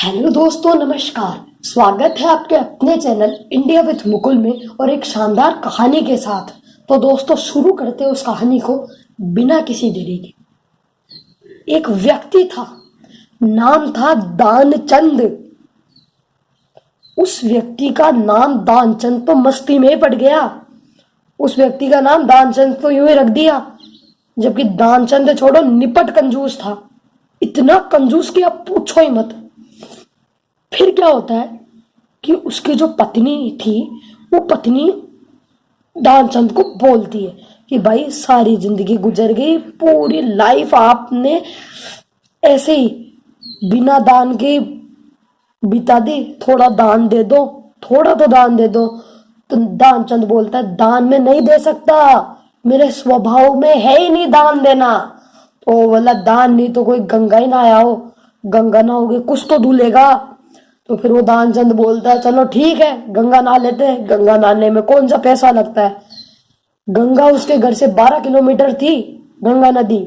Hello दोस्तों, नमस्कार। स्वागत है आपके अपने चैनल इंडिया विथ मुकुल में और एक शानदार कहानी के साथ। तो दोस्तों, शुरू करते हैं उस कहानी को बिना किसी देरी के। एक व्यक्ति था, नाम था दानचंद। उस व्यक्ति का नाम दानचंद तो मस्ती में ही पड़ गया। उस व्यक्ति का नाम दानचंद तो यूं ही रख दिया, जबकि दानचंद छोड़ो निपट कंजूस था। इतना कंजूस कि आप पूछो ही मत। फिर क्या होता है कि उसकी जो पत्नी थी, वो पत्नी दानचंद को बोलती है कि भाई सारी जिंदगी गुजर गई, पूरी लाइफ आपने ऐसे ही बिना दान के बिता दी, थोड़ा दान दे दो, थोड़ा तो दान दे दो। तो दानचंद बोलता है दान में नहीं दे सकता, मेरे स्वभाव में है ही नहीं दान देना। तो बोला दान नहीं तो कोई गंगा ही ना आया हो, गंगा ना होगी कुछ तो धुलेगा। तो फिर वो दानचंद बोलता है चलो ठीक है, गंगा नहा लेते हैं। गंगा नहाने में कौन सा पैसा लगता है। गंगा उसके घर से 12 किलोमीटर थी, गंगा नदी।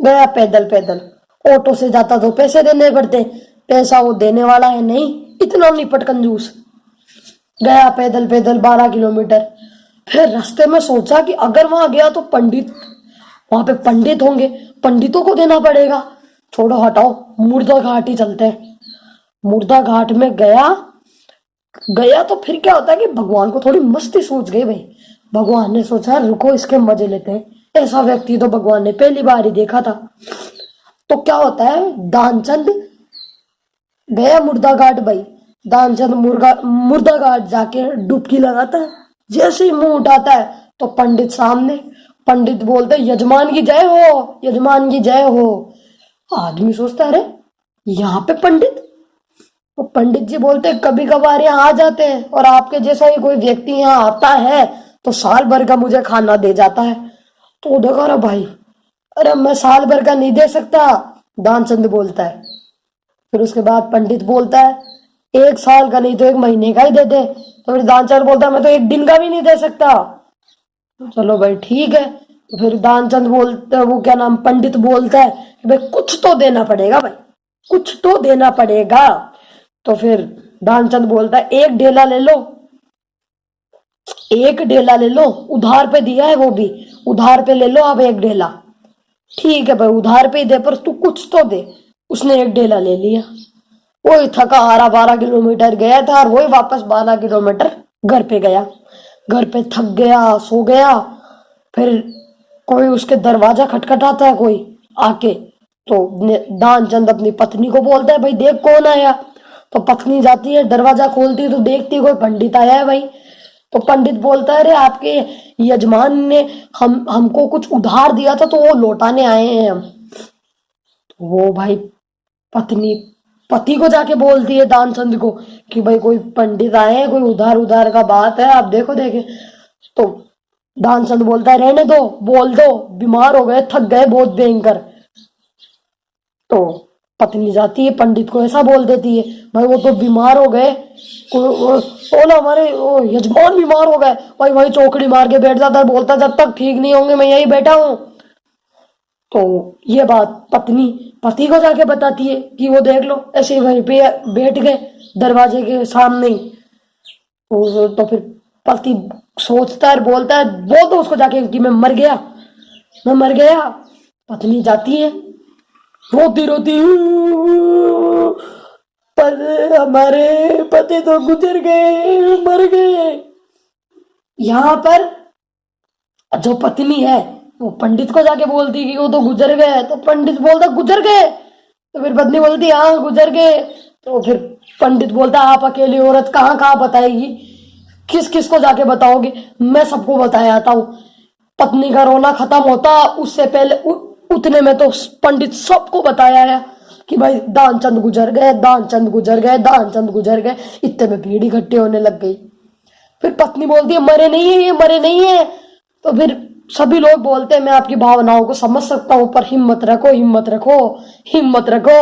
गया पैदल पैदल, ऑटो से जाता तो पैसे देने पड़ते, पैसा वो देने वाला है नहीं, इतना निपट कंजूस। गया पैदल पैदल 12 किलोमीटर। फिर रास्ते में सोचा कि अगर वहां गया तो वहां पे पंडित होंगे, पंडितों को देना पड़ेगा। छोड़ो हटाओ, मुर्दा घाट ही चलते हैं। मुर्दा घाट में गया गया तो फिर क्या होता है कि भगवान को थोड़ी मस्ती सूझ गई भाई। भगवान ने सोचा रुको इसके मजे लेते हैं। ऐसा व्यक्ति तो भगवान ने पहली बार ही देखा था। तो क्या होता है, दानचंद गया मुर्दा घाट भाई। दानचंद मुर्दा घाट जाके डुबकी लगाता है। जैसे ही मुंह उठाता है तो पंडित सामने। पंडित बोलते यजमान की जय हो, यजमान की जय हो। आदमी सोचता है अरे यहाँ पे पंडित। तो पंडित जी बोलते कभी कभार यहाँ आ जाते हैं और आपके जैसा ही कोई व्यक्ति यहाँ आता है तो साल भर का मुझे खाना दे जाता है। तो देखो अरे भाई, अरे मैं साल भर का नहीं दे सकता, दानचंद बोलता है। फिर उसके बाद पंडित बोलता है 1 साल का नहीं तो 1 महीने का ही दे दे। तो फिर दानचंद बोलता है मैं तो 1 दिन का भी नहीं दे सकता। तो चलो भाई ठीक है। तो फिर दानचंद बोलता है, वो क्या नाम, पंडित बोलता है कि भाई कुछ तो देना पड़ेगा, भाई कुछ तो देना पड़ेगा। तो फिर दानचंद बोलता है 1 ढेला ले लो, 1 ढेला ले लो, उधार पे दिया है वो भी, उधार पे ले लो आप 1 ढेला। ठीक है भाई उधार पे ही दे, पर तू कुछ तो दे। उसने 1 ढेला ले लिया। वही थका हारा 12 किलोमीटर गया था और वही वापस 12 किलोमीटर घर पे गया। घर पे थक गया, सो गया। फिर कोई उसके दरवाजा खटखटाता है कोई आके। तो दानचंद अपनी पत्नी को बोलता है भाई देख कौन आया। तो पत्नी जाती है, दरवाजा खोलती है तो देखती है कोई पंडित आया है भाई। तो पंडित बोलता है अरे आपके यजमान ने हमको कुछ उधार दिया था तो वो लौटाने आए हैं हम। तो वो भाई पत्नी पति को जाके बोलती है दानचंद को कि भाई कोई पंडित आए हैं, कोई उधार उधार का बात है, आप देखो देखे। तो दानचंद बोलता है रहने दो, बोल दो बीमार हो गए, थक गए बहुत भयंकर। तो पत्नी जाती है पंडित को ऐसा बोल देती है भाई वो तो बीमार हो गए, बोला हमारे वो यजमान बीमार हो गए। भाई वही चौकड़ी मार के बैठ जाता है, बोलता जब तक ठीक नहीं होंगे मैं यही बैठा हूं। तो ये बात पत्नी पति को जाके बताती है कि वो देख लो ऐसे वहीं पे बैठ गए दरवाजे के सामने ही। तो फिर पति सोचता है, बोलता है बोल दो उसको जाके कि मैं मर गया, मैं मर गया। पत्नी जाती है रोती रोती, पर हमारे पति तो गुजर गए, मर गए। यहाँ पर जो पत्नी है वो पंडित को जाके बोलती कि वो तो गुजर गए। तो पंडित बोलता गुजर गए। तो फिर पत्नी बोलती हाँ गुजर गए। तो फिर पंडित बोलता आप अकेली औरत कहाँ कहाँ बताएगी, किस किस को जाके बताओगे, मैं सबको बताया आता हूँ। पत्नी का रोना खत्म होता उससे पहले उतने में तो पंडित सबको बताया है कि भाई दानचंद गुजर गए, दानचंद गुजर गए, दानचंद गुजर गए। इतने में भीड़ इकट्ठी होने लग गई। फिर पत्नी बोलती है मरे नहीं है ये, मरे नहीं है। तो फिर सभी लोग बोलते हैं मैं आपकी भावनाओं को समझ सकता हूँ, पर हिम्मत रखो, हिम्मत रखो, हिम्मत रखो।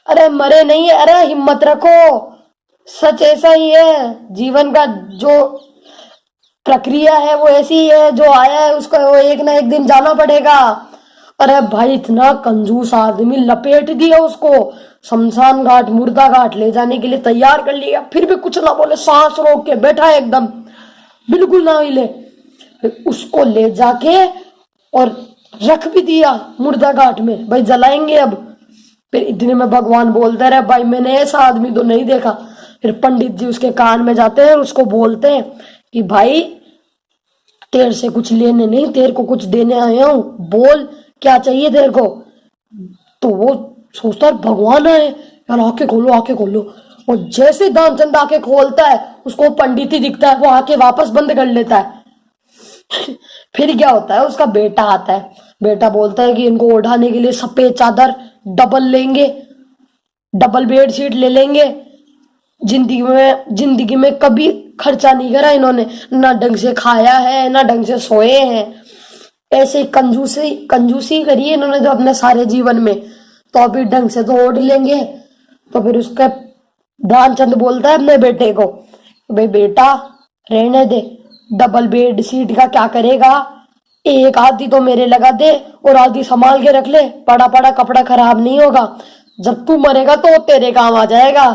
अरे मरे नहीं है, अरे हिम्मत रखो। सच ऐसा ही है, जीवन का जो प्रक्रिया है वो ऐसी ही है, जो आया है उसको वो एक ना एक दिन जाना पड़ेगा। अरे भाई इतना कंजूस आदमी, लपेट दिया उसको। शमशान घाट, मुर्दा घाट ले जाने के लिए तैयार कर लिया, फिर भी कुछ ना बोले, सांस रोक के बैठा है एकदम, बिल्कुल ना हिले। फिर उसको ले जाके और रख भी दिया मुर्दा घाट में, भाई जलाएंगे अब। फिर इतने में भगवान बोलते रहे, भाई मैंने ऐसा आदमी तो नहीं देखा। फिर पंडित जी उसके कान में जाते हैं और उसको बोलते हैं कि भाई तेरे से कुछ लेने नहीं, तेरे को कुछ देने आया हूं, बोल क्या चाहिए तेरे को। तो वो सोचता है भगवान है यार, आंखें खोलो आंखें खोलो। और जैसे दानचंद आंखें खोलता है उसको पंडित ही दिखता है, वो आंखें वापस बंद कर लेता है। फिर क्या होता है, उसका बेटा आता है, बेटा बोलता है कि इनको ओढ़ाने के लिए सफेद चादर डबल लेंगे, डबल बेड शीट ले लेंगे। जिंदगी में कभी खर्चा नहीं करा इन्होंने, ना ढंग से खाया है ना ढंग से सोए हैं, ऐसे कंजूसी कंजूसी करी है इन्होंने जो अपने सारे जीवन में, तो अभी ढंग से तो ओढ़ लेंगे। तो फिर उसका ध्यानचंद बोलता है अपने बेटे को, भाई बेटा रहने दे, डबल बेड सीट का क्या करेगा, एक आधी तो मेरे लगा दे और आधी संभाल के रख ले, पड़ा पड़ा कपड़ा खराब नहीं होगा, जब तू मरेगा तो तेरे काम आ जाएगा।